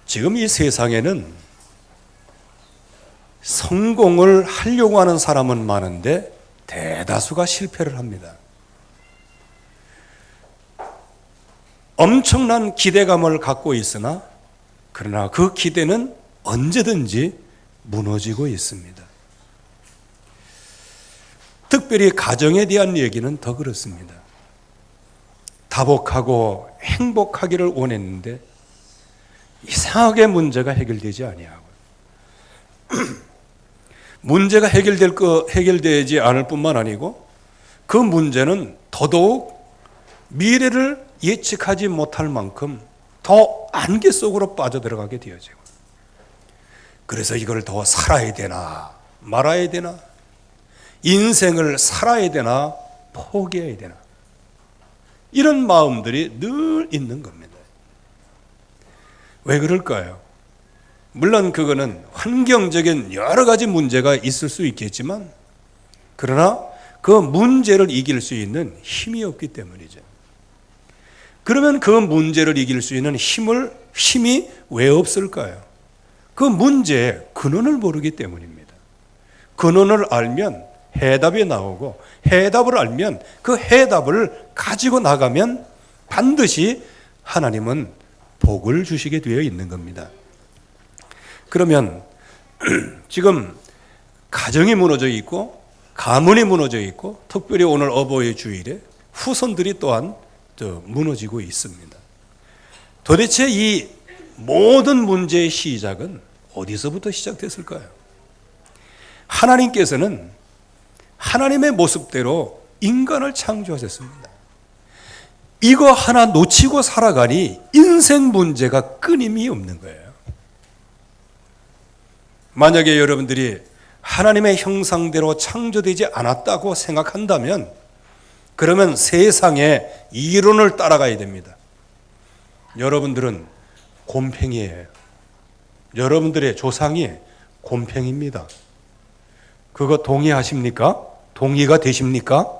지금 이 세상에는 성공을 하려고 하는 사람은 많은데 대다수가 실패를 합니다. 엄청난 기대감을 갖고 있으나 그러나 그 기대는 언제든지 무너지고 있습니다. 특별히 가정에 대한 얘기는 더 그렇습니다. 다복하고 행복하기를 원했는데 이상하게 문제가 해결되지 아니하고 문제가 해결되지 않을 뿐만 아니고 그 문제는 더더욱 미래를 예측하지 못할 만큼 더 안개 속으로 빠져들어가게 되어지고, 그래서 이걸 더 살아야 되나 말아야 되나, 인생을 살아야 되나 포기해야 되나, 이런 마음들이 늘 있는 겁니다. 왜 그럴까요? 물론 그거는 환경적인 여러 가지 문제가 있을 수 있겠지만 그러나 그 문제를 이길 수 있는 힘이 없기 때문이죠. 그러면 그 문제를 이길 수 있는 힘이 왜 없을까요? 그 문제의 근원을 모르기 때문입니다. 근원을 알면 해답이 나오고 해답을 알면 그 해답을 가지고 나가면 반드시 하나님은 복을 주시게 되어 있는 겁니다. 그러면 지금 가정이 무너져 있고 가문이 무너져 있고 특별히 오늘 어버이 주일에 후손들이 또한 무너지고 있습니다. 도대체 이 모든 문제의 시작은 어디서부터 시작됐을까요? 하나님께서는 하나님의 모습대로 인간을 창조하셨습니다. 이거 하나 놓치고 살아가니 인생 문제가 끊임이 없는 거예요. 만약에 여러분들이 하나님의 형상대로 창조되지 않았다고 생각한다면 그러면 세상의 이론을 따라가야 됩니다. 여러분들은 곰팽이에요. 여러분들의 조상이 곰팽이입니다. 그거 동의하십니까? 동의가 되십니까?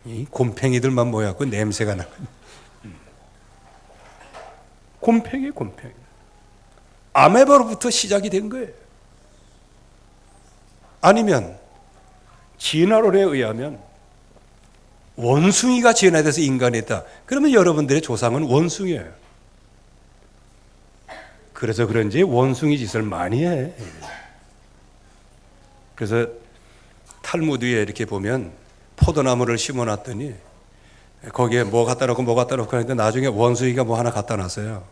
이 곰팽이들만 모여갖고 냄새가 나. 곰팽이. 아메바로부터 시작이 된 거예요. 아니면 진화론에 의하면 원숭이가 진화돼서 인간이 됐다. 그러면 여러분들의 조상은 원숭이에요. 그래서 그런지 원숭이 짓을 많이 해. 그래서 탈무드에 이렇게 보면 포도나무를 심어놨더니 거기에 뭐 갖다 놓고 하는데 나중에 원숭이가 뭐 하나 갖다 놨어요.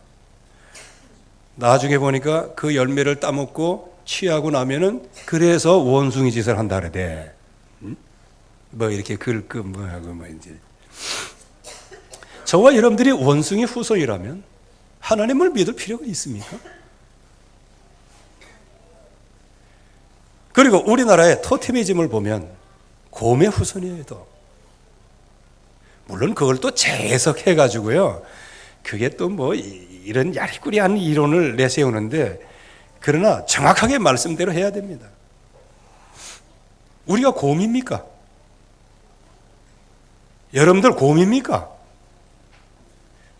나중에 보니까 그 열매를 따먹고 취하고 나면은 그래서 원숭이 짓을 한다 그래. 뭐 이렇게 글끔 뭐하고 뭐 이제. 저와 여러분들이 원숭이 후손이라면 하나님을 믿을 필요가 있습니까? 그리고 우리나라의 토테미즘을 보면 곰의 후손이에요. 또 물론 그걸 또 재해석해 가지고요. 그게 또 뭐 이런 야리꾸리한 이론을 내세우는데, 그러나 정확하게 말씀대로 해야 됩니다. 우리가 곰입니까? 여러분들 곰입니까?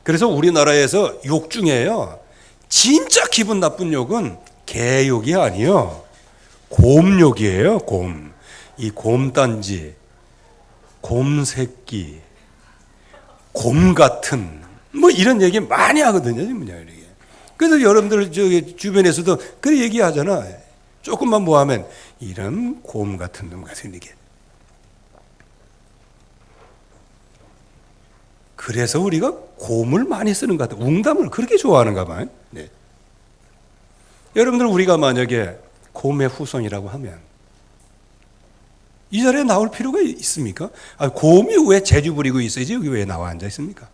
그래서 우리나라에서 욕 중에요, 진짜 기분 나쁜 욕은 개욕이 아니요, 곰욕이에요. 곰. 이 곰단지, 곰새끼, 곰 같은 뭐 이런 얘기 많이 하거든요. 그래서 여러분들 주변에서도 그런 얘기 하잖아. 조금만 뭐 하면 이런 곰 같은 놈 같은 얘기. 그래서 우리가 곰을 많이 쓰는 것 같아요. 웅담을 그렇게 좋아하는가 봐요. 네. 여러분들 우리가 만약에 곰의 후손이라고 하면 이 자리에 나올 필요가 있습니까? 곰이 왜 재주 부리고 있어야지 여기 왜 나와 앉아 있습니까?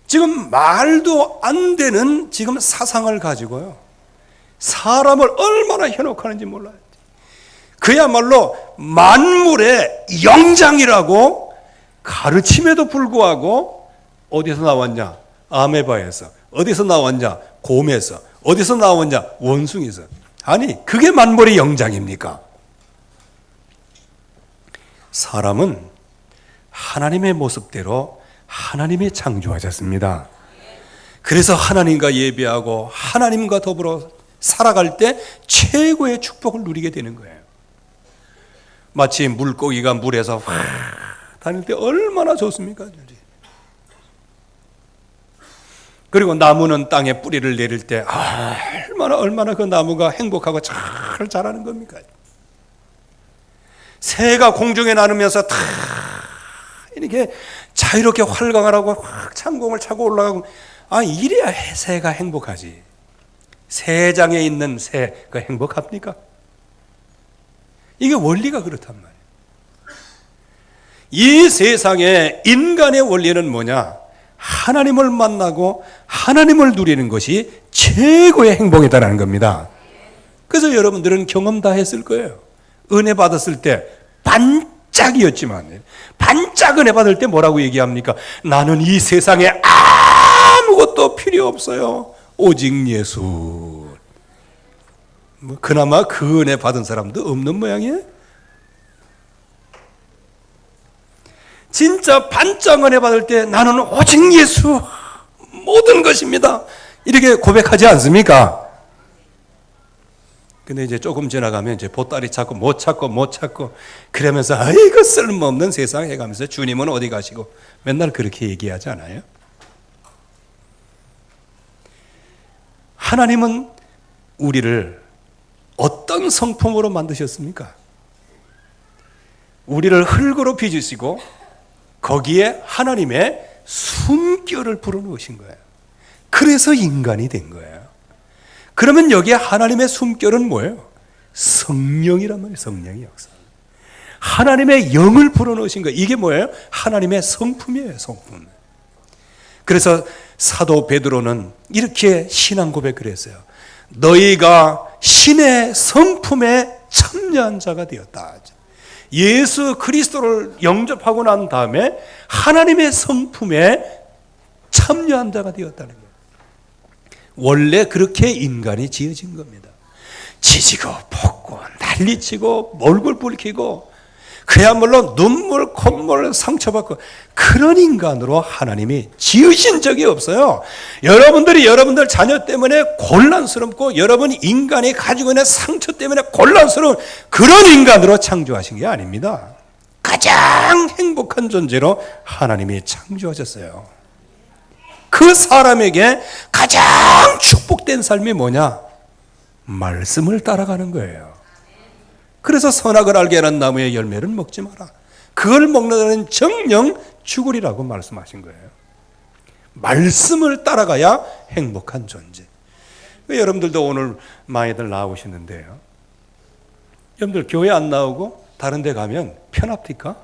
지금 말도 안 되는 지금 사상을 가지고요, 사람을 얼마나 현혹하는지 몰라요. 그야말로 만물의 영장이라고 가르침에도 불구하고 어디서 나왔냐? 아메바에서. 어디서 나왔냐? 곰에서. 어디서 나왔냐? 원숭이에서. 아니, 그게 만물의 영장입니까? 사람은 하나님의 모습대로 하나님이 창조하셨습니다. 그래서 하나님과 예배하고 하나님과 더불어 살아갈 때 최고의 축복을 누리게 되는 거예요. 마치 물고기가 물에서 확 다닐 때 얼마나 좋습니까? 그리고 나무는 땅에 뿌리를 내릴 때 얼마나 그 나무가 행복하고 잘 자라는 겁니까? 새가 공중에 나누면서 다 이렇게 자유롭게 활강하라고 확 창공을 차고 올라가고, 이래야 새가 행복하지. 새장에 있는 새가 행복합니까? 이게 원리가 그렇단 말이에요. 이 세상에 인간의 원리는 뭐냐? 하나님을 만나고 하나님을 누리는 것이 최고의 행복이다라는 겁니다. 그래서 여러분들은 경험 다 했을 거예요. 은혜 받았을 때 반짝이었지만, 반짝 은혜 받을 때 뭐라고 얘기합니까? 나는 이 세상에 아무것도 필요 없어요. 오직 예수. 그나마 그 은혜 받은 사람도 없는 모양이에요. 진짜 반짝 은혜 받을 때 나는 오직 예수 모든 것입니다, 이렇게 고백하지 않습니까? 근데 이제 조금 지나가면 이제 보따리 찾고 못 찾고 그러면서 아이고 쓸모없는 세상 해가면서 주님은 어디 가시고 맨날 그렇게 얘기하지 않아요? 하나님은 우리를 어떤 성품으로 만드셨습니까? 우리를 흙으로 빚으시고 거기에 하나님의 숨결을 불어넣으신 거예요. 그래서 인간이 된 거예요. 그러면 여기에 하나님의 숨결은 뭐예요? 성령이란 말이에요. 성령의 역사. 하나님의 영을 불어넣으신 거예요. 이게 뭐예요? 하나님의 성품이에요. 성품. 그래서 사도 베드로는 이렇게 신앙 고백을 했어요. 너희가 신의 성품에 참여한 자가 되었다. 예수 그리스도를 영접하고 난 다음에 하나님의 성품에 참여한 자가 되었다는 거예요. 원래 그렇게 인간이 지어진 겁니다. 지지고 볶고 난리치고 몰골 붉히고 그야말로 눈물 콧물 상처받고 그런 인간으로 하나님이 지으신 적이 없어요. 여러분들이 여러분들 자녀 때문에 곤란스럽고 여러분 인간이 가지고 있는 상처 때문에 곤란스러운 그런 인간으로 창조하신 게 아닙니다. 가장 행복한 존재로 하나님이 창조하셨어요. 그 사람에게 가장 축복된 삶이 뭐냐? 말씀을 따라가는 거예요. 그래서 선악을 알게 하는 나무의 열매를 먹지 마라. 그걸 먹는 정령 죽으리라고 말씀하신 거예요. 말씀을 따라가야 행복한 존재. 여러분들도 오늘 많이들 나오시는데요. 여러분들 교회 안 나오고 다른 데 가면 편합니까?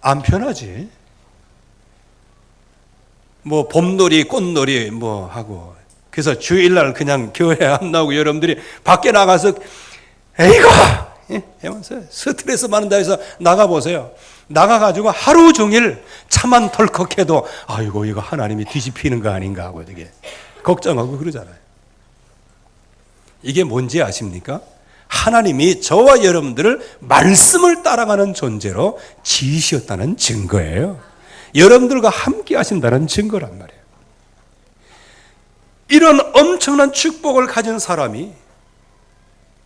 안 편하지. 뭐 봄놀이 꽃놀이 뭐 하고 그래서 주일날 그냥 교회 안 나오고 여러분들이 밖에 나가서 에이고 하면서 스트레스 받는다 해서 나가보세요. 나가가지고 하루 종일 차만 덜컥해도 아이고 이거 하나님이 뒤집히는 거 아닌가 하고 되게 걱정하고 그러잖아요. 이게 뭔지 아십니까? 하나님이 저와 여러분들을 말씀을 따라가는 존재로 지으셨다는 증거예요. 여러분들과 함께 하신다는 증거란 말이에요. 이런 엄청난 축복을 가진 사람이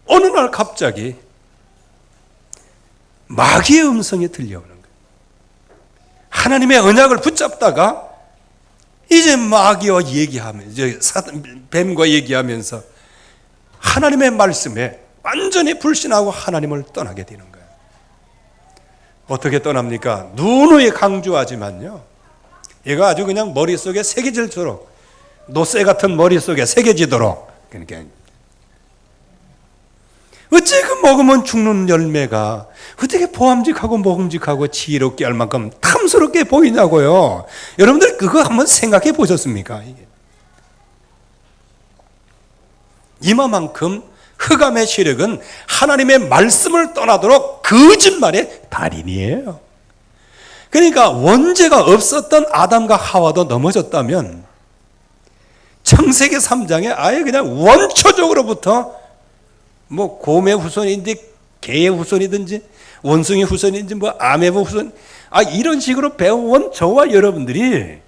어느 날 갑자기 마귀의 음성이 들려오는 거예요. 하나님의 언약을 붙잡다가 이제 마귀와 얘기하면서 이제 뱀과 얘기하면서 하나님의 말씀에 완전히 불신하고 하나님을 떠나게 되는 거예요. 어떻게 떠납니까? 누누이 강조하지만요. 얘가 아주 그냥 머릿속에 새겨질도록 노쇠 같은 머릿속에 새겨지도록 그러니까 어째 그 먹으면 죽는 열매가 어떻게 보암직하고 먹음직하고 지혜롭게 할 만큼 탐스럽게 보이냐고요. 여러분들 그거 한번 생각해 보셨습니까? 이마만큼 흑암의 세력은 하나님의 말씀을 떠나도록 거짓말의 달인이에요. 그러니까 원죄가 없었던 아담과 하와도 넘어졌다면 창세기 3장에 아예 그냥 원초적으로부터 뭐 곰의 후손인지 개의 후손이든지 원숭이 후손인지 뭐 아메브 후손 이런 식으로 배워온 저와 여러분들이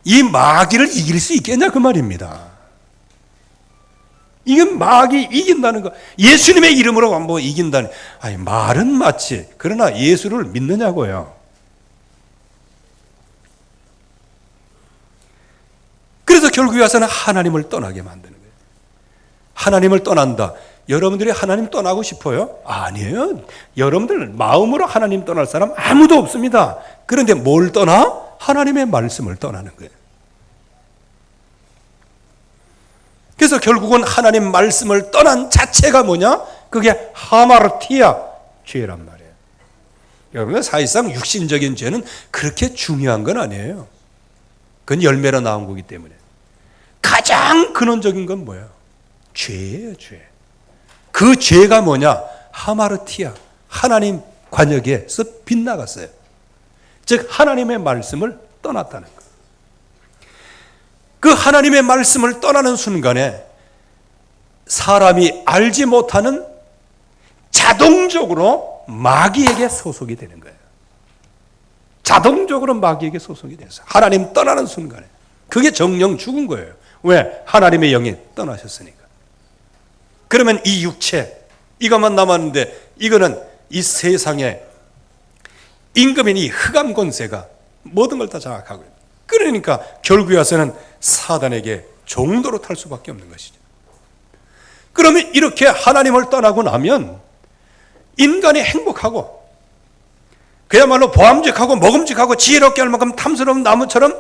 이 마귀를 이길 수 있겠냐 그 말입니다. 이건 마귀 이긴다는 거. 예수님의 이름으로 뭐 이긴다는. 아니 말은 맞지. 그러나 예수를 믿느냐고요. 그래서 결국에 와서는 하나님을 떠나게 만드는 거예요. 하나님을 떠난다. 여러분들이 하나님 떠나고 싶어요? 아니에요. 여러분들 마음으로 하나님 떠날 사람 아무도 없습니다. 그런데 뭘 떠나? 하나님의 말씀을 떠나는 거예요. 그래서 결국은 하나님 말씀을 떠난 자체가 뭐냐? 그게 하마르티아, 죄란 말이에요. 여러분 사실상 육신적인 죄는 그렇게 중요한 건 아니에요. 그건 열매로 나온 거기 때문에. 가장 근원적인 건 뭐예요? 죄예요, 죄. 그 죄가 뭐냐? 하마르티아, 하나님 관역에서 빗나갔어요. 즉 하나님의 말씀을 떠났다는 거예요. 그 하나님의 말씀을 떠나는 순간에 사람이 알지 못하는 자동적으로 마귀에게 소속이 되는 거예요. 자동적으로 마귀에게 소속이 돼서 하나님 떠나는 순간에 그게 정령 죽은 거예요. 왜? 하나님의 영이 떠나셨으니까. 그러면 이 육체 이것만 남았는데 이거는 이 세상에 임금인 이 흑암 권세가 모든 걸 다 장악하고 있어요. 그러니까 결국에 와서는 사단에게 종도로 탈 수밖에 없는 것이죠. 그러면 이렇게 하나님을 떠나고 나면 인간이 행복하고 그야말로 보암직하고 먹음직하고 지혜롭게 할 만큼 탐스러운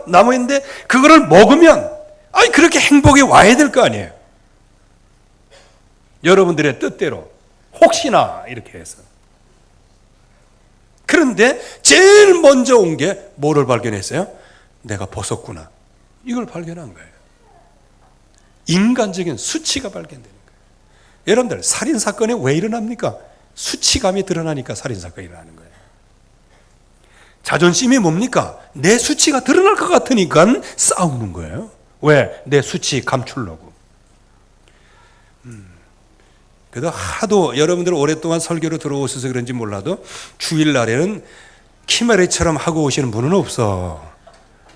나무인데 그거를 먹으면 아니 그렇게 행복이 와야 될 거 아니에요. 여러분들의 뜻대로 혹시나 이렇게 해서. 그런데 제일 먼저 온 게 뭐를 발견했어요? 내가 벗었구나. 이걸 발견한 거예요. 인간적인 수치가 발견되는 거예요. 여러분들 살인사건이 왜 일어납니까? 수치감이 드러나니까 살인사건이 일어나는 거예요. 자존심이 뭡니까? 내 수치가 드러날 것 같으니까 싸우는 거예요. 왜? 내 수치 감추려고. 그래도 하도 여러분들 오랫동안 설교로 들어오셔서 그런지 몰라도 주일날에는 키메라처럼 하고 오시는 분은 없어.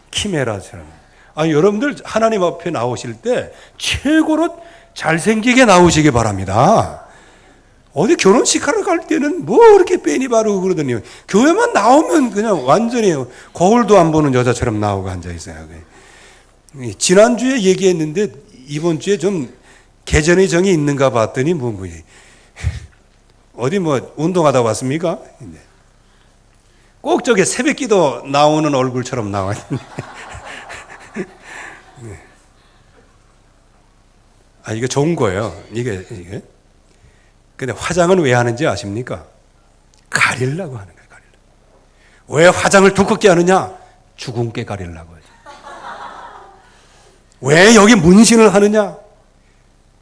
키메라처럼. 아니 여러분들 하나님 앞에 나오실 때 최고로 잘생기게 나오시기 바랍니다. 어디 결혼식 하러 갈 때는 뭐 이렇게 빼니 바르고 그러더니 교회만 나오면 그냥 완전히 거울도 안 보는 여자처럼 나오고 앉아있어요. 지난주에 얘기했는데 이번 주에 좀 개전의 정이 있는가 봤더니 어디 뭐 운동하다 왔습니까? 꼭 저게 새벽기도 나오는 얼굴처럼 나와요. 아 이게 좋은 거예요. 이게. 근데 화장은 왜 하는지 아십니까? 가리려고 하는 거예요. 가리려고. 왜 화장을 두껍게 하느냐? 주근깨 가리려고 하죠. 왜 여기 문신을 하느냐?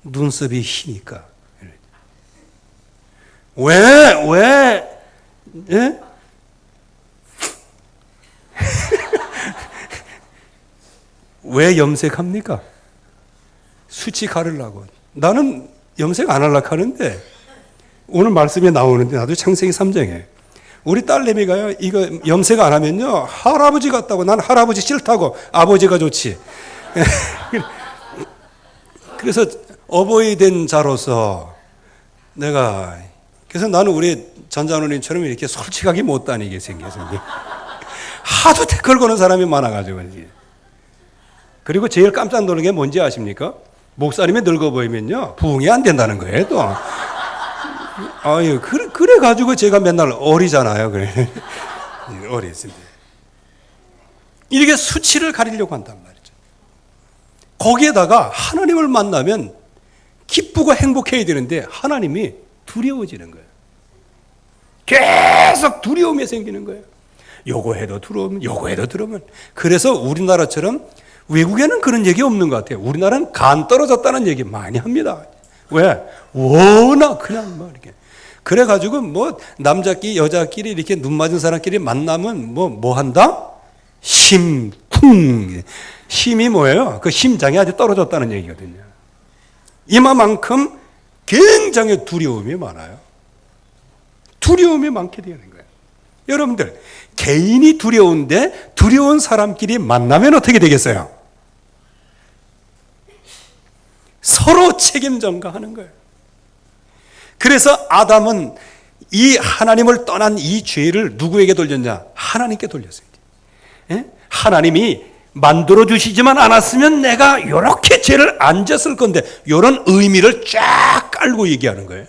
눈썹이 희니까. 왜 예? 왜 염색합니까? 수치 가르려고. 나는 염색 안 하려고 하는데 오늘 말씀에 나오는데 나도 창세기 3장에 우리 딸내미가요 이거 염색 안 하면요 할아버지 같다고. 난 할아버지 싫다고. 아버지가 좋지. 그래서 어버이 된 자로서 내가 그래서 나는 우리 전자노님처럼 이렇게 솔직하게 못 다니게 생겨서 하도 태클 거는 사람이 많아가지고. 그리고 제일 깜짝 놀란 게 뭔지 아십니까? 목사님이 늙어 보이면요 부흥이 안 된다는 거예요 또. 아유 그래 가지고 제가 맨날 어리잖아요. 그래 어리습니다. 이렇게 수치를 가리려고 한단 말이죠. 거기에다가 하나님을 만나면 기쁘고 행복해야 되는데 하나님이 두려워지는 거예요. 계속 두려움이 생기는 거예요. 요거 해도 두려우면 요거 해도 두려우면. 그래서 우리나라처럼 외국에는 그런 얘기 없는 것 같아요. 우리나라는 간 떨어졌다는 얘기 많이 합니다. 왜? 워낙 그냥 뭐 이렇게. 그래가지고 뭐 남자끼리 여자끼리 이렇게 눈 맞은 사람끼리 만나면 뭐 한다? 심쿵. 심이 뭐예요? 그 심장이 아주 떨어졌다는 얘기거든요. 이마만큼 굉장히 두려움이 많아요. 두려움이 많게 되는 거예요. 여러분들, 개인이 두려운데 두려운 사람끼리 만나면 어떻게 되겠어요? 서로 책임 전가하는 거예요. 그래서 아담은 이 하나님을 떠난 이 죄를 누구에게 돌렸냐? 하나님께 돌렸어요. 예? 하나님이 만들어 주시지만 않았으면 내가 이렇게 죄를 안 졌을 건데, 이런 의미를 쫙 깔고 얘기하는 거예요.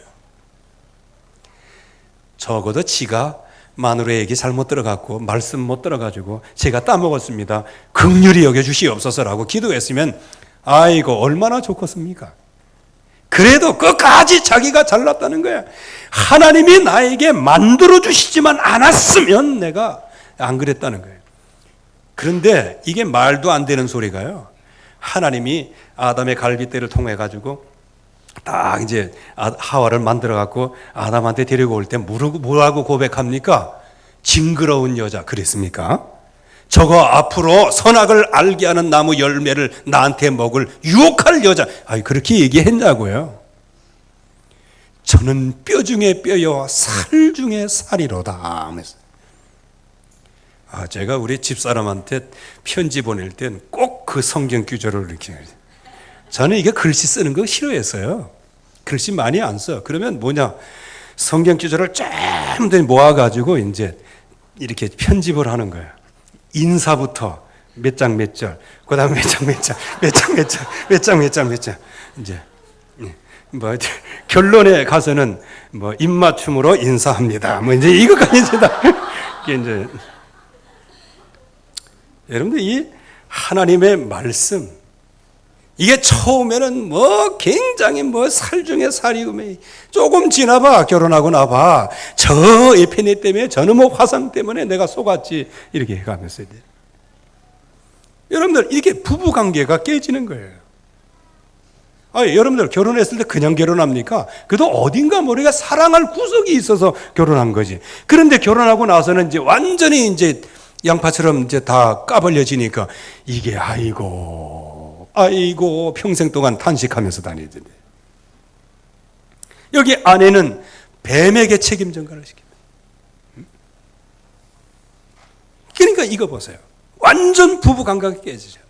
적어도 지가 마누라 얘기 잘못 들어갔고 말씀 못 들어가지고 제가 따먹었습니다, 긍휼히 여겨주시옵소서라고 기도했으면 아이고 얼마나 좋겠습니까? 그래도 끝까지 자기가 잘났다는 거야. 하나님이 나에게 만들어 주시지만 않았으면 내가 안 그랬다는 거예요. 그런데 이게 말도 안 되는 소리가요. 하나님이 아담의 갈빗대를 통해 가지고 딱 이제 하와를 만들어 갖고 아담한테 데리고 올 때 뭐라고 고백합니까? 징그러운 여자 그랬습니까? 저거 앞으로 선악을 알게 하는 나무 열매를 나한테 먹을 유혹할 여자, 그렇게 얘기했냐고요. 저는 뼈 중에 뼈요 살 중에 살이로다 하면서. 제가 우리 집사람한테 편지 보낼 땐 꼭 그 성경 구절을 이렇게 해요. 저는 이게 글씨 쓰는 거 싫어했어요. 글씨 많이 안 써. 그러면 뭐냐, 성경 구절을 쫙 모아가지고 이제 이렇게 편집을 하는 거예요. 인사부터 몇 장 몇 절, 그 다음에 몇 장 몇 장, 몇 장 몇 장, 몇 장 몇 장 몇 장, 이제 뭐 결론에 가서는 뭐 입맞춤으로 인사합니다. 뭐 이제 이거까지 다 이제 여러분들 이 하나님의 말씀, 이게 처음에는 뭐 굉장히 뭐 살 중에 살이고 조금 지나봐, 결혼하고 나봐, 저 에피네 때문에 저는 뭐 화상 때문에 내가 속았지, 이렇게 해가면서 여러분들 이렇게 부부 관계가 깨지는 거예요. 여러분들 결혼했을 때 그냥 결혼합니까? 그래도 어딘가 모르게 사랑할 구석이 있어서 결혼한 거지. 그런데 결혼하고 나서는 이제 완전히 이제 양파처럼 이제 다 까발려지니까 이게 아이고 평생 동안 탄식하면서 다니던데. 여기 아내는 뱀에게 책임 전가를 시킵니다. 그러니까 이거 보세요. 완전 부부 관계가 깨지죠.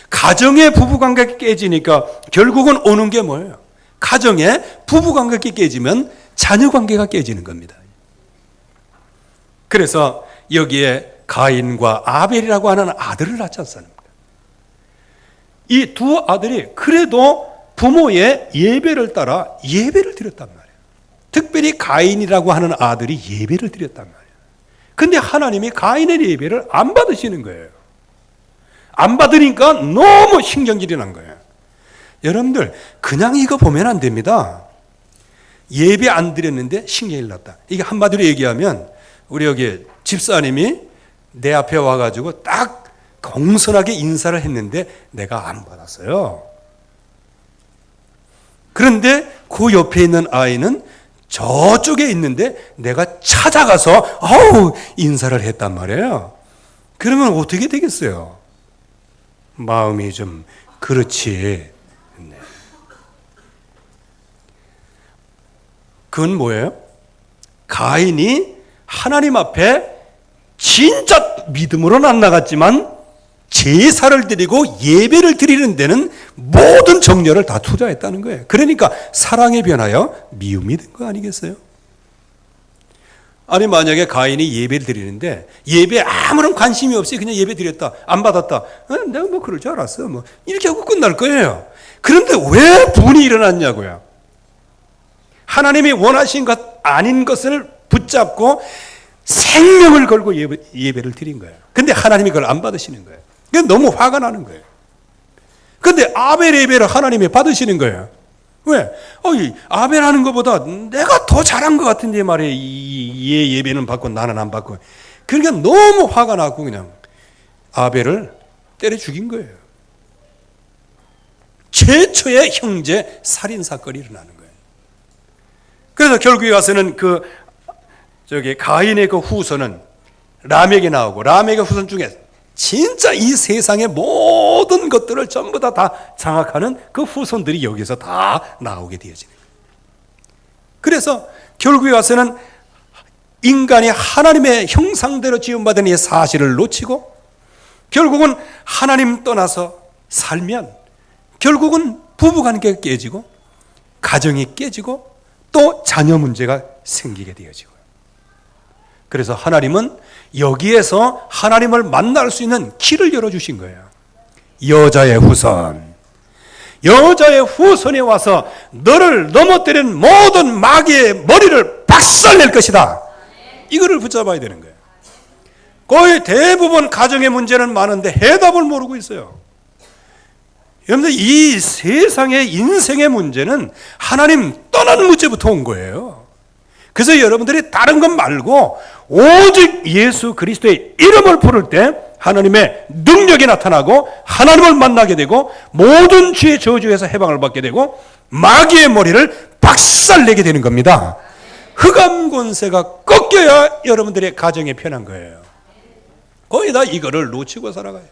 가정의 부부 관계가 깨지니까 결국은 오는 게 뭐예요? 가정의 부부 관계가 깨지면 자녀 관계가 깨지는 겁니다. 그래서 여기에 가인과 아벨이라고 하는 아들을 낳지 않습니까? 이 두 아들이 그래도 부모의 예배를 따라 예배를 드렸단 말이에요. 특별히 가인이라고 하는 아들이 예배를 드렸단 말이에요. 근데 하나님이 가인의 예배를 안 받으시는 거예요. 안 받으니까 너무 신경질이 난 거예요. 여러분들 그냥 이거 보면 안 됩니다. 예배 안 드렸는데 신경이 났다. 이게 한마디로 얘기하면 우리 여기 집사님이 내 앞에 와가지고 딱 공손하게 인사를 했는데 내가 안 받았어요. 그런데 그 옆에 있는 아이는 저쪽에 있는데 내가 찾아가서 인사를 했단 말이에요. 그러면 어떻게 되겠어요? 마음이 좀 그렇지. 그건 뭐예요? 가인이 하나님 앞에 진짜 믿음으로는 안 나갔지만 제사를 드리고 예배를 드리는 데는 모든 정열을 다 투자했다는 거예요. 그러니까 사랑에 변하여 미움이 된 거 아니겠어요? 아니 만약에 가인이 예배를 드리는데 예배에 아무런 관심이 없이 그냥 예배 드렸다, 안 받았다, 내가 뭐 그럴 줄 알았어, 뭐 이렇게 하고 끝날 거예요. 그런데 왜 분이 일어났냐고요? 하나님이 원하신 것 아닌 것을 붙잡고 생명을 걸고 예배를 드린 거예요. 근데 하나님이 그걸 안 받으시는 거예요. 너무 화가 나는 거예요. 근데 아벨 예배를 하나님이 받으시는 거예요. 왜? 아벨 하는 것보다 내가 더 잘한 것 같은데 말이에요. 얘 예배는 받고 나는 안 받고. 그러니까 너무 화가 나고 그냥 아벨을 때려 죽인 거예요. 최초의 형제 살인 사건이 일어나는 거예요. 그래서 결국에 가서는 가인의 그 후손은 라멕이 나오고, 라멕의 후손 중에 진짜 이 세상의 모든 것들을 전부 다 장악하는 그 후손들이 여기서 다 나오게 되어지는 거예요. 그래서 결국에 와서는 인간이 하나님의 형상대로 지음받은 이 사실을 놓치고 결국은 하나님 떠나서 살면 결국은 부부관계가 깨지고 가정이 깨지고 또 자녀 문제가 생기게 되어지고요. 그래서 하나님은 여기에서 하나님을 만날 수 있는 길을 열어주신 거예요. 여자의 후손. 여자의 후손에 와서 너를 넘어뜨린 모든 마귀의 머리를 박살낼 것이다. 이거를 붙잡아야 되는 거예요. 거의 대부분 가정의 문제는 많은데 해답을 모르고 있어요. 여러분들 이 세상의 인생의 문제는 하나님 떠난 문제부터 온 거예요. 그래서 여러분들이 다른 것 말고 오직 예수 그리스도의 이름을 부를 때 하나님의 능력이 나타나고 하나님을 만나게 되고 모든 죄의 저주에서 해방을 받게 되고 마귀의 머리를 박살내게 되는 겁니다. 흑암 권세가 꺾여야 여러분들의 가정이 편한 거예요. 거의 다 이거를 놓치고 살아가요.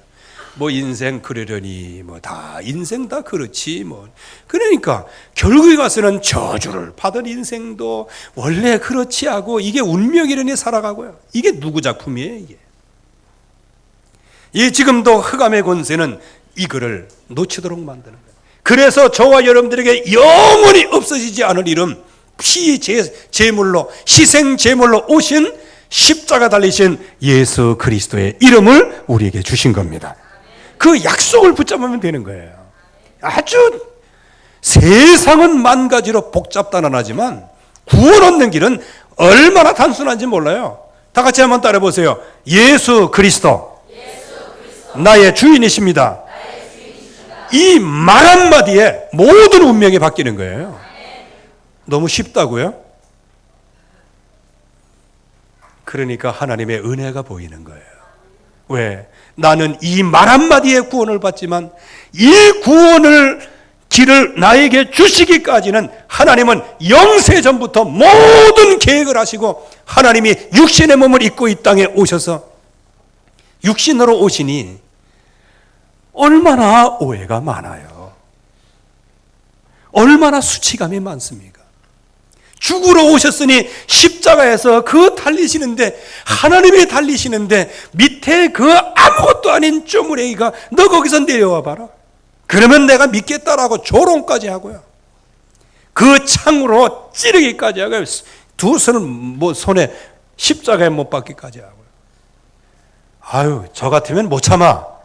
뭐 인생 그러려니 뭐 다 인생 다 그렇지 뭐. 그러니까 결국에 가서는 저주를 받은 인생도 원래 그렇지 하고 이게 운명이려니 살아가고요. 이게 누구 작품이에요 이게. 이 지금도 흑암의 권세는 이거를 놓치도록 만드는 거예요. 그래서 저와 여러분들에게 영원히 없어지지 않을 이름 피 제물로 희생 제물로 오신 십자가 달리신 예수 그리스도의 이름을 우리에게 주신 겁니다. 그 약속을 붙잡으면 되는 거예요. 아주 세상은 만 가지로 복잡단단하지만 구원 얻는 길은 얼마나 단순한지 몰라요. 다 같이 한번 따라해 보세요. 예수 그리스도 나의 주인이십니다. 이 말 한마디에 모든 운명이 바뀌는 거예요. 너무 쉽다고요? 그러니까 하나님의 은혜가 보이는 거예요. 왜? 나는 이 말 한마디에 구원을 받지만 이 구원을 길을 나에게 주시기까지는 하나님은 영세전부터 모든 계획을 하시고 하나님이 육신의 몸을 입고 이 땅에 오셔서 육신으로 오시니 얼마나 오해가 많아요. 얼마나 수치감이 많습니까? 죽으러 오셨으니 십자가에서 그 달리시는데 하나님이 달리시는데 밑에 그 아무것도 아닌 쪼무레기가 너 거기서 내려와 봐라. 그러면 내가 믿겠다라고 조롱까지 하고요. 그 창으로 찌르기까지 하고요. 두 손을 뭐 손에 십자가에 못 박기까지 하고요. 아유, 저 같으면 못 참아.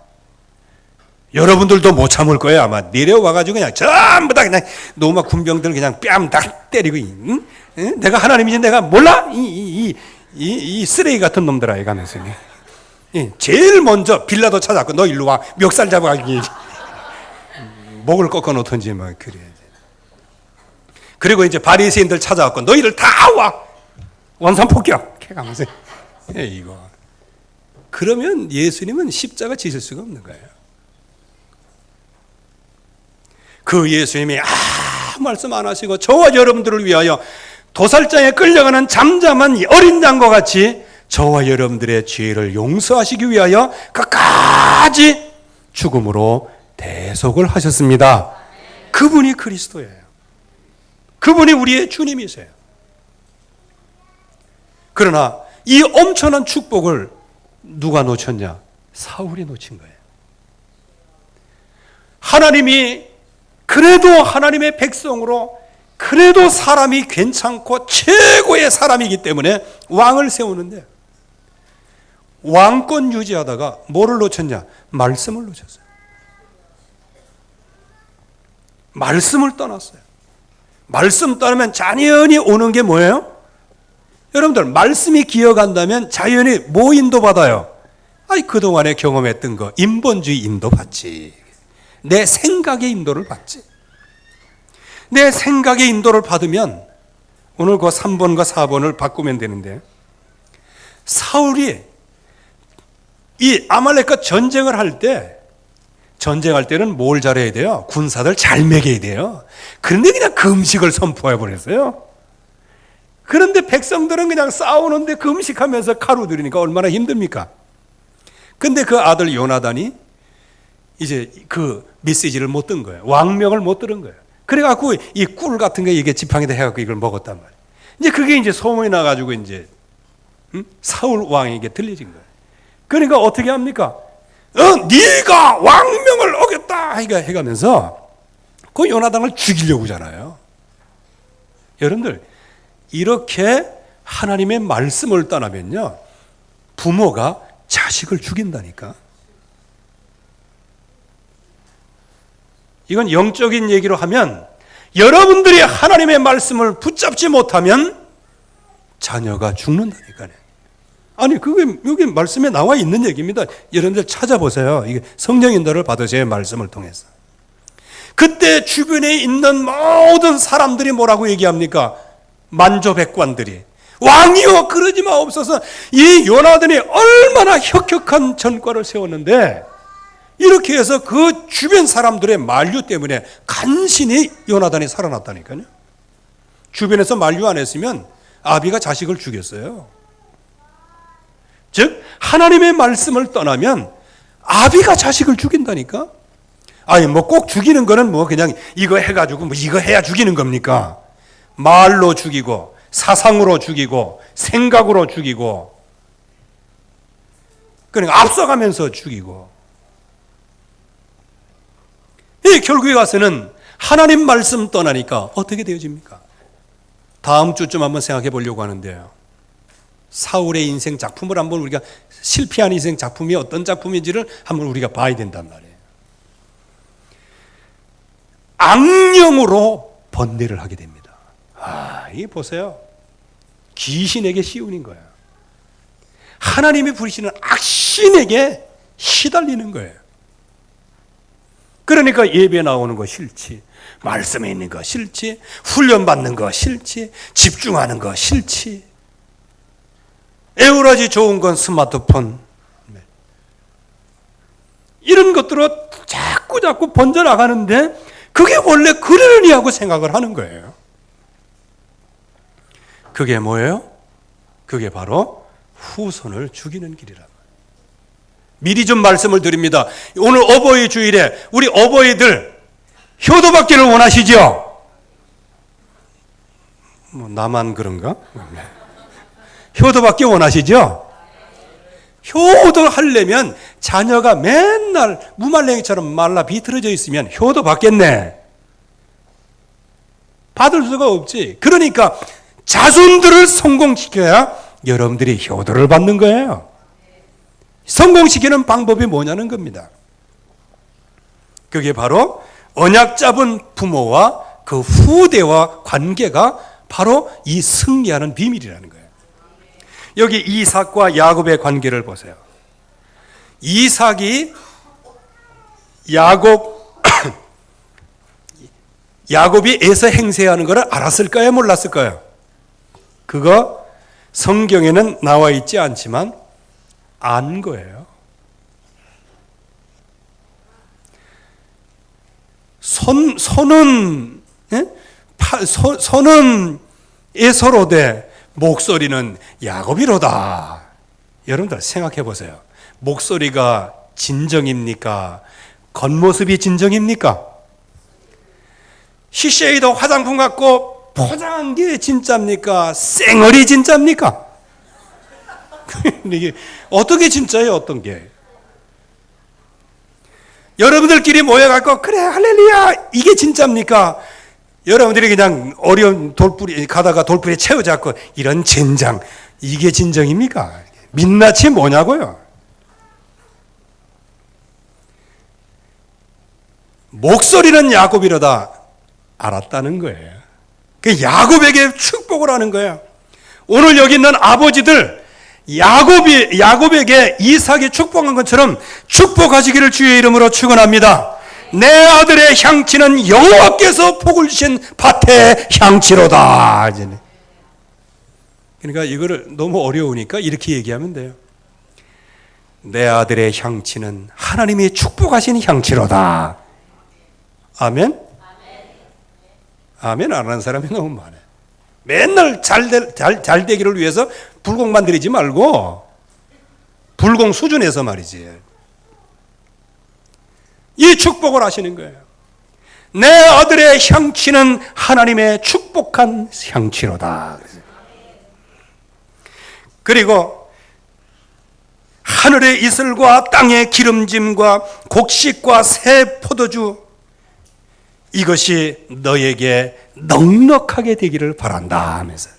여러분들도 못 참을 거예요. 아마 내려와가지고 그냥 전부 다 그냥 노마 군병들 그냥 뺨 딱 때리고, 응? 응? 내가 하나님이지 내가 몰라? 이 쓰레기 같은 놈들아 이가면서 제일 먼저 빌라도 찾았고 너 일로 와 멱살 잡아가지고 목을 꺾어 놓던지 뭐 그래. 그리고 이제 바리새인들 찾아왔고 너희들 다 와 원산폭격 해가면서 이거 그러면 예수님은 십자가 지실 수가 없는 거예요. 그 예수님이 아무 말씀 안 하시고 저와 여러분들을 위하여 도살장에 끌려가는 잠잠한 어린 양과 같이 저와 여러분들의 죄를 용서하시기 위하여 끝까지 죽음으로 대속을 하셨습니다. 그분이 그리스도예요. 그분이 우리의 주님이세요. 그러나 이 엄청난 축복을 누가 놓쳤냐? 사울이 놓친 거예요. 하나님이 그래도 하나님의 백성으로 그래도 사람이 괜찮고 최고의 사람이기 때문에 왕을 세우는데 왕권 유지하다가 뭐를 놓쳤냐? 말씀을 놓쳤어요. 말씀을 떠났어요. 말씀 떠나면 자연히 오는 게 뭐예요? 여러분들 말씀이 기어간다면 자연히 뭐 인도받아요? 아이 그동안에 경험했던 거 인본주의 인도받지. 내 생각의 인도를 받지. 내 생각의 인도를 받으면 오늘 그 3번과 4번을 바꾸면 되는데 사울이 이 아말렉과 전쟁을 할 때는 뭘 잘해야 돼요? 군사들 잘 먹여야 돼요. 그런데 그냥 금식을 선포해 버렸어요. 그런데 백성들은 그냥 싸우는데 금식하면서 가루 들이니까 얼마나 힘듭니까? 근데 그 아들 요나단이 이제 그 메시지를 못 든 거예요. 왕명을 못 들은 거예요. 그래갖고 이 꿀 같은 거 이게 지팡이다 해갖고 이걸 먹었단 말이에요. 이제 그게 이제 소문이 나가지고 이제 사울 왕에게 들려진 거예요. 그러니까 어떻게 합니까? 네가 왕명을 어겼다 해가면서 그 요나단을 죽이려고 하잖아요. 여러분들, 이렇게 하나님의 말씀을 떠나면요, 부모가 자식을 죽인다니까. 이건 영적인 얘기로 하면, 여러분들이 하나님의 말씀을 붙잡지 못하면 자녀가 죽는다니까요. 아니, 그게 여기 말씀에 나와 있는 얘기입니다. 여러분들 찾아보세요. 이게 성령인도를 받으세요, 말씀을 통해서. 그때 주변에 있는 모든 사람들이 뭐라고 얘기합니까? 만조백관들이, 왕이여 그러지 마옵소서. 이 요나단이 얼마나 혁혁한 전과를 세웠는데, 이렇게 해서 그 주변 사람들의 만류 때문에 간신히 요나단이 살아났다니까요. 주변에서 만류 안 했으면 아비가 자식을 죽였어요. 즉 하나님의 말씀을 떠나면 아비가 자식을 죽인다니까. 아니 뭐 꼭 죽이는 거는 뭐 그냥 이거 해가지고 뭐 이거 해야 죽이는 겁니까? 말로 죽이고 사상으로 죽이고 생각으로 죽이고, 그러니까 앞서가면서 죽이고. 이 결국에 가서는 하나님 말씀 떠나니까 어떻게 되어집니까? 다음 주쯤 한번 생각해 보려고 하는데요, 사울의 인생 작품을 한번 우리가, 실패한 인생 작품이 어떤 작품인지를 한번 우리가 봐야 된단 말이에요. 악령으로 번뇌를 하게 됩니다. 이게 보세요. 귀신에게 시운인 거예요. 하나님이 부리시는 악신에게 시달리는 거예요. 그러니까 예배 나오는 거 싫지, 말씀에 있는 거 싫지, 훈련받는 거 싫지, 집중하는 거 싫지, 에우라지 좋은 건 스마트폰, 이런 것들로 자꾸 번져나가는데 그게 원래 그러느니 하고 생각을 하는 거예요. 그게 뭐예요? 그게 바로 후손을 죽이는 길이라고. 미리 좀 말씀을 드립니다. 오늘 어버이 주일에 우리 어버이들 효도받기를 원하시죠? 뭐 나만 그런가? 효도받기 원하시죠? 효도하려면 자녀가 맨날 무말랭이처럼 말라 비틀어져 있으면 효도 받겠네? 받을 수가 없지. 그러니까 자손들을 성공시켜야 여러분들이 효도를 받는 거예요. 성공시키는 방법이 뭐냐는 겁니다. 그게 바로 언약 잡은 부모와 그 후대와 관계가 바로 이 승리하는 비밀이라는 거예요. 여기 이삭과 야곱의 관계를 보세요. 이삭이 야곱이 에서 행세하는 것을 알았을까요? 몰랐을까요? 그거 성경에는 나와 있지 않지만 안 거예요. 손은 에서로되 목소리는 야곱이로다. 여러분들 생각해 보세요. 목소리가 진정입니까? 겉모습이 진정입니까? 시쉐이도 화장품 갖고 포장한 게 진짜입니까? 쌩얼이 진짜입니까? 이게 어떻게 진짜예요? 어떤 게? 여러분들끼리 모여갖고 그래 할렐루야 이게 진짜입니까? 여러분들이 그냥 어려운 돌뿌리 가다가 돌뿌리에 채워잡고 이런 젠장, 이게 진정입니까? 민낯이 뭐냐고요? 목소리는 야곱이로다 알았다는 거예요. 그 야곱에게 축복을 하는 거예요. 오늘 여기 있는 아버지들, 야곱에게 이삭이 축복한 것처럼 축복하시기를 주의 이름으로 축원합니다. 내 아들의 향치는 여호와께서 복을 주신 밭의 향치로다. 그러니까 이거를 너무 어려우니까 이렇게 얘기하면 돼요. 내 아들의 향치는 하나님이 축복하신 향치로다. 아멘? 아멘 안 하는 사람이 너무 많아요. 맨날 잘 되기를 위해서 불공만 들이지 말고 불공 수준에서 말이지. 이 축복을 하시는 거예요. 내 아들의 향치는 하나님의 축복한 향치로다. 그리고 하늘의 이슬과 땅의 기름짐과 곡식과 새 포도주, 이것이 너에게 넉넉하게 되기를 바란다 하면서,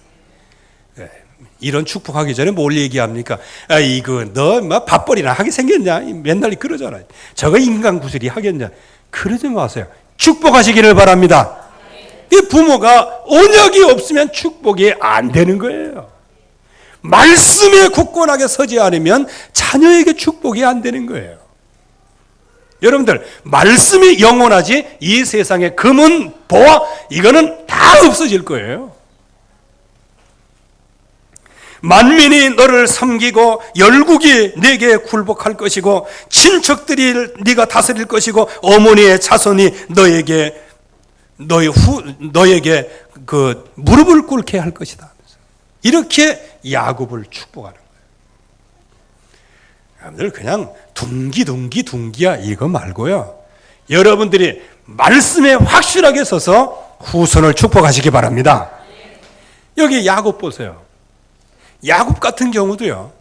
이런 축복하기 전에 뭘 얘기합니까? 이거 너 밥벌이나 하게 생겼냐? 맨날 그러잖아요. 저거 인간 구슬이 하겠냐? 그러지 마세요. 축복하시기를 바랍니다. 이 부모가 언약이 없으면 축복이 안 되는 거예요. 말씀에 굳건하게 서지 않으면 자녀에게 축복이 안 되는 거예요. 여러분들, 말씀이 영원하지 이 세상의 금은 보화 이거는 다 없어질 거예요. 만민이 너를 섬기고 열국이 네게 굴복할 것이고 친척들이 네가 다스릴 것이고 어머니의 자손이 너에게 그 무릎을 꿇게 할 것이다. 이렇게 야곱을 축복하는 거예요. 여러분들 그냥 둥기야 이거 말고요. 여러분들이 말씀에 확실하게 서서 후손을 축복하시기 바랍니다. 여기 야곱 보세요. 야곱 같은 경우도요,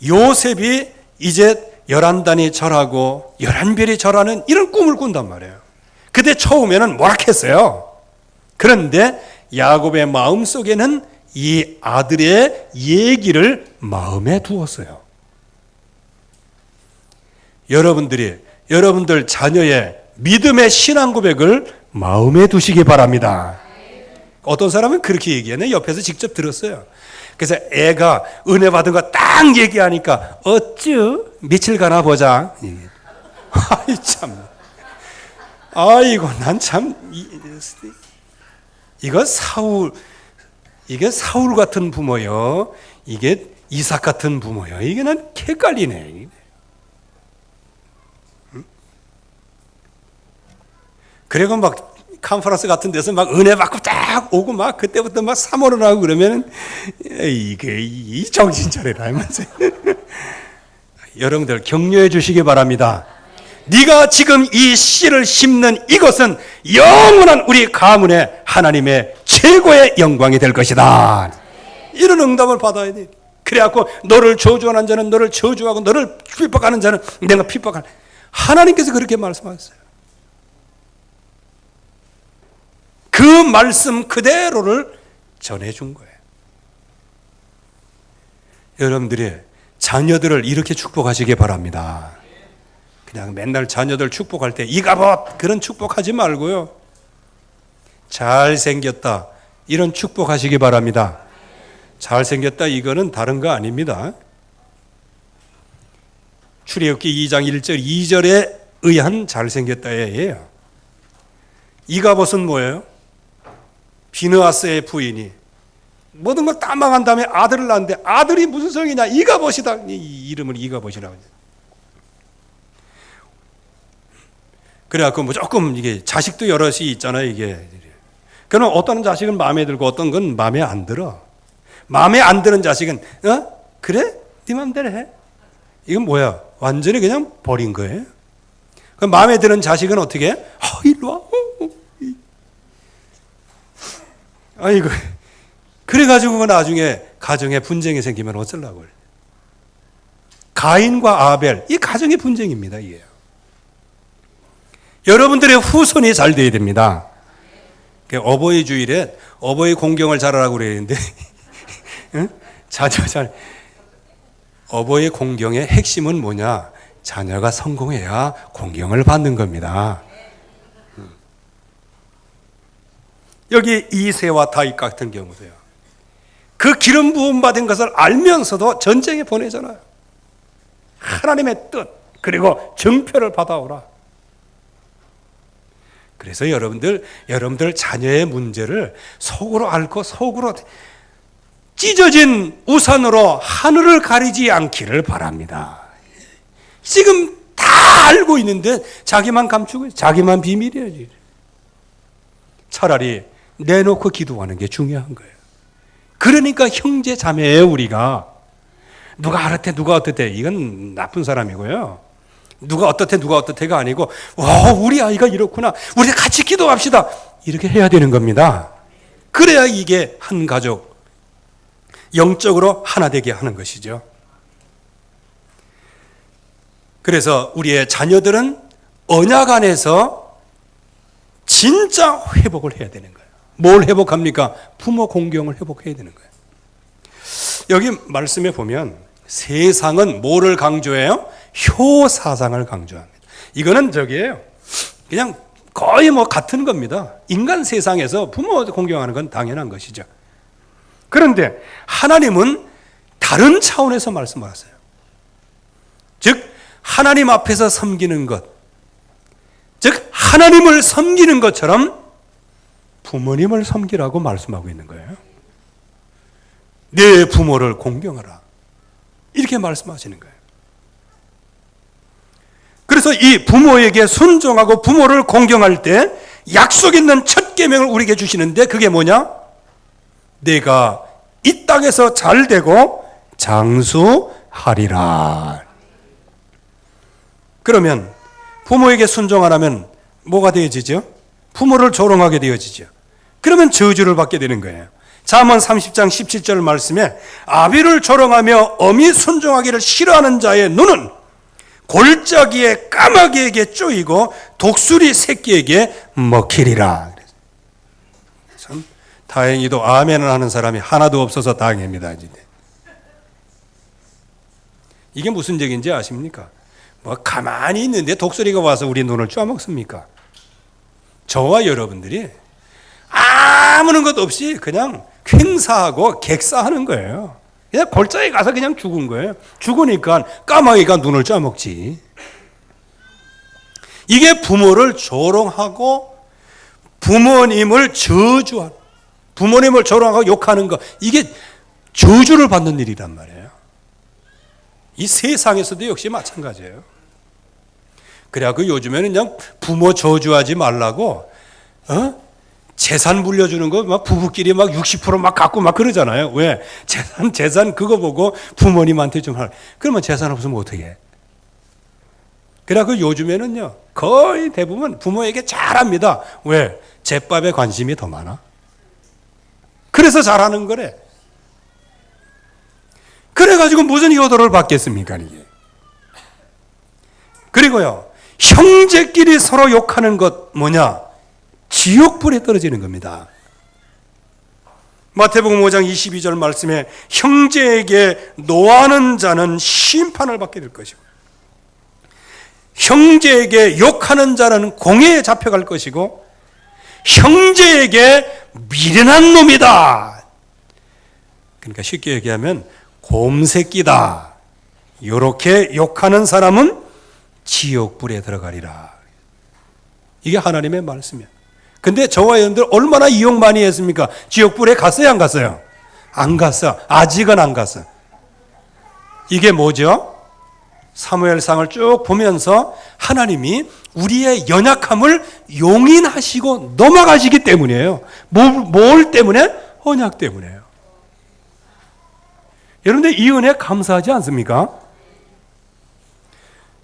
요셉이 이제 11단이 절하고 11별이 절하는 이런 꿈을 꾼단 말이에요. 그때 처음에는 뭐락했어요. 그런데 야곱의 마음속에는 이 아들의 얘기를 마음에 두었어요. 여러분들 자녀의 믿음의 신앙 고백을 마음에 두시기 바랍니다. 어떤 사람은 그렇게 얘기하네. 옆에서 직접 들었어요. 그래서 애가 은혜 받은 거 딱 얘기하니까 어쭈 며칠 가나 보자. 아이 참, 아이고 난 참 이게 사울 같은 부모요. 이게 이삭 같은 부모요. 이게 난 헷갈리네. 그리고 막 컨퍼런스 같은 데서 막 은혜 받고 딱 오고 막 그때부터 막 사모를 하고 그러면 이 정신 차려라 이러면서 여러분들 격려해 주시기 바랍니다. 네가 지금 이 씨를 심는 이것은 영원한 우리 가문의 하나님의 최고의 영광이 될 것이다. 이런 응답을 받아야 돼. 그래갖고 너를 저주하는 자는 너를 저주하고 너를 핍박하는 자는 내가 핍박하는, 하나님께서 그렇게 말씀하셨어요. 그 말씀 그대로를 전해준 거예요. 여러분들이 자녀들을 이렇게 축복하시기 바랍니다. 그냥 맨날 자녀들 축복할 때 이가봇 그런 축복하지 말고요. 잘생겼다 이런 축복하시기 바랍니다. 잘생겼다 이거는 다른 거 아닙니다. 출애굽기 2장 1절 2절에 의한 잘생겼다예요. 이가봇은 뭐예요? 비느하스의 부인이 모든 걸 다 망한 다음에 아들을 낳는데 아들이 무슨 성이냐? 이가봇이다. 이 이름을 이가봇이라고. 그래갖고 뭐 조금 이게 자식도 여럿이 있잖아요. 이게 그럼 어떤 자식은 마음에 들고 어떤 건 마음에 안 들어. 마음에 안 드는 자식은 그래? 네 마음대로 해. 이건 뭐야? 완전히 그냥 버린 거예요. 그럼 마음에 드는 자식은 어떻게 해? 일로 와. 아이고. 그래가지고 나중에 가정에 분쟁이 생기면 어쩌려고 그래. 가인과 아벨, 이 가정의 분쟁입니다. 이게요. 여러분들의 후손이 잘 돼야 됩니다. 어버이 주일에 어버이 공경을 잘하라고 그랬는데 어버이 공경의 핵심은 뭐냐? 자녀가 성공해야 공경을 받는 겁니다. 여기 이새와 다윗 같은 경우도요. 그 기름 부음 받은 것을 알면서도 전쟁에 보내잖아요. 하나님의 뜻 그리고 정표를 받아오라. 그래서 여러분들 자녀의 문제를 속으로 앓고 속으로 찢어진 우산으로 하늘을 가리지 않기를 바랍니다. 지금 다 알고 있는데 자기만 감추고 자기만 비밀이에요. 차라리 내놓고 기도하는 게 중요한 거예요. 그러니까 형제 자매예요. 우리가 누가 알았대 누가 어떻대 이건 나쁜 사람이고요. 누가 어떻대가 아니고 우리 아이가 이렇구나. 우리 같이 기도합시다. 이렇게 해야 되는 겁니다. 그래야 이게 한 가족, 영적으로 하나 되게 하는 것이죠. 그래서 우리의 자녀들은 언약 안에서 진짜 회복을 해야 되는 거예요. 뭘 회복합니까? 부모 공경을 회복해야 되는 거예요. 여기 말씀에 보면 세상은 뭐를 강조해요? 효사상을 강조합니다. 이거는 저기예요. 그냥 거의 같은 겁니다. 인간 세상에서 부모 공경하는 건 당연한 것이죠. 그런데 하나님은 다른 차원에서 말씀하셨어요. 즉 하나님 앞에서 섬기는 것, 즉 하나님을 섬기는 것처럼 부모님을 섬기라고 말씀하고 있는 거예요. 내 부모를 공경하라, 이렇게 말씀하시는 거예요. 그래서 이 부모에게 순종하고 부모를 공경할 때 약속 있는 첫 계명을 우리에게 주시는데 그게 뭐냐? 내가 이 땅에서 잘 되고 장수하리라. 그러면 부모에게 순종 안 하면 뭐가 되어지죠? 부모를 조롱하게 되어지죠. 그러면 저주를 받게 되는 거예요. 잠언 30장 17절 말씀에 아비를 조롱하며 어미 순종하기를 싫어하는 자의 눈은 골짜기에 까마귀에게 쪼이고 독수리 새끼에게 먹히리라. 참 다행히도 아멘을 하는 사람이 하나도 없어서 다행입니다. 이게 무슨 얘기인지 아십니까? 가만히 있는데 독수리가 와서 우리 눈을 쪼아먹습니까? 저와 여러분들이 아무런 것 없이 그냥 횡사하고 객사하는 거예요. 그냥 골짜기에 가서 그냥 죽은 거예요. 죽으니까 까마귀가 눈을 쪼아먹지. 이게 부모를 조롱하고 부모님을 저주하는, 부모님을 조롱하고 욕하는 거, 이게 저주를 받는 일이란 말이에요. 이 세상에서도 역시 마찬가지예요. 그래갖고 요즘에는 그냥 부모 저주하지 말라고 재산 물려주는 거 막 부부끼리 막 60% 막 갖고 막 그러잖아요. 왜? 재산 그거 보고 부모님한테 좀 하라. 그러면 재산 없으면 어떻게 해? 그래갖고 요즘에는요 거의 대부분 부모에게 잘합니다. 왜? 제밥에 관심이 더 많아. 그래서 잘하는 거래. 그래가지고 무슨 효도를 받겠습니까 이게? 그리고요 형제끼리 서로 욕하는 것 뭐냐? 지옥불에 떨어지는 겁니다. 마태복음 5장 22절 말씀에 형제에게 노하는 자는 심판을 받게 될 것이고 형제에게 욕하는 자는 공회에 잡혀갈 것이고 형제에게 미련한 놈이다. 그러니까 쉽게 얘기하면 곰새끼다. 이렇게 욕하는 사람은 지옥불에 들어가리라. 이게 하나님의 말씀이에요. 근데 저와 여러분들 얼마나 이용 많이 했습니까? 지옥불에 갔어요, 안 갔어요? 안 갔어. 아직은 안 갔어. 이게 뭐죠? 사무엘상을 쭉 보면서 하나님이 우리의 연약함을 용인하시고 넘어가시기 때문이에요. 뭘 때문에? 언약 때문에요. 여러분들 이 은혜 감사하지 않습니까?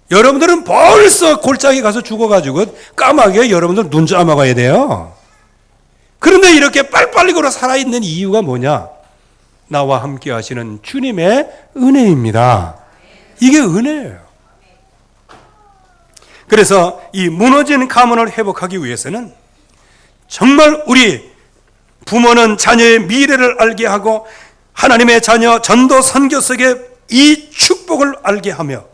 여러분들은 벌써 골짜기 가서 죽어가지고 까마귀에 여러분들 눈 감아가야 돼요. 그런데 이렇게 빨리빨리 걸어 살아있는 이유가 뭐냐? 나와 함께 하시는 주님의 은혜입니다. 이게 은혜예요. 그래서 이 무너진 가문을 회복하기 위해서는 정말 우리 부모는 자녀의 미래를 알게 하고 하나님의 자녀 전도 선교 속에 이 축복을 알게 하며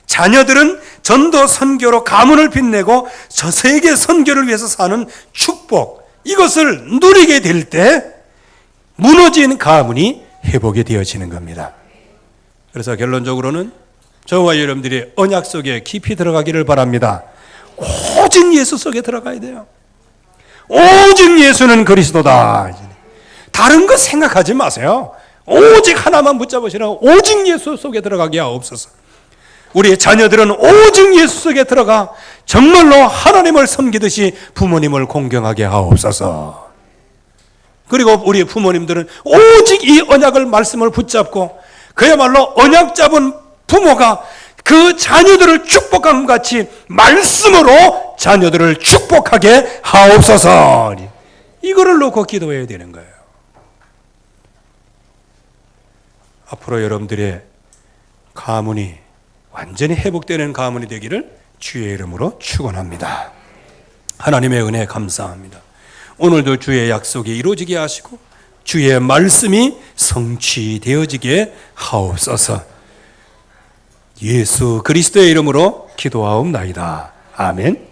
자녀들은 전도 선교로 가문을 빛내고 저 세계 선교를 위해서 사는 축복, 이것을 누리게 될 때 무너진 가문이 회복이 되어지는 겁니다. 그래서 결론적으로는 저와 여러분들이 언약 속에 깊이 들어가기를 바랍니다. 오직 예수 속에 들어가야 돼요. 오직 예수는 그리스도다. 다른 거 생각하지 마세요. 오직 하나만 붙잡으시라고. 오직 예수 속에 들어가게 하옵소서. 우리의 자녀들은 오직 예수 속에 들어가 정말로 하나님을 섬기듯이 부모님을 공경하게 하옵소서. 그리고 우리 부모님들은 오직 이 언약을 말씀을 붙잡고 그야말로 언약 잡은 부모가 그 자녀들을 축복한 것 같이 말씀으로 자녀들을 축복하게 하옵소서. 이거를 놓고 기도해야 되는 거예요. 앞으로 여러분들의 가문이 완전히 회복되는 가문이 되기를 주의 이름으로 축원합니다. 하나님의 은혜 감사합니다. 오늘도 주의 약속이 이루어지게 하시고 주의 말씀이 성취되어지게 하옵소서. 예수 그리스도의 이름으로 기도하옵나이다. 아멘.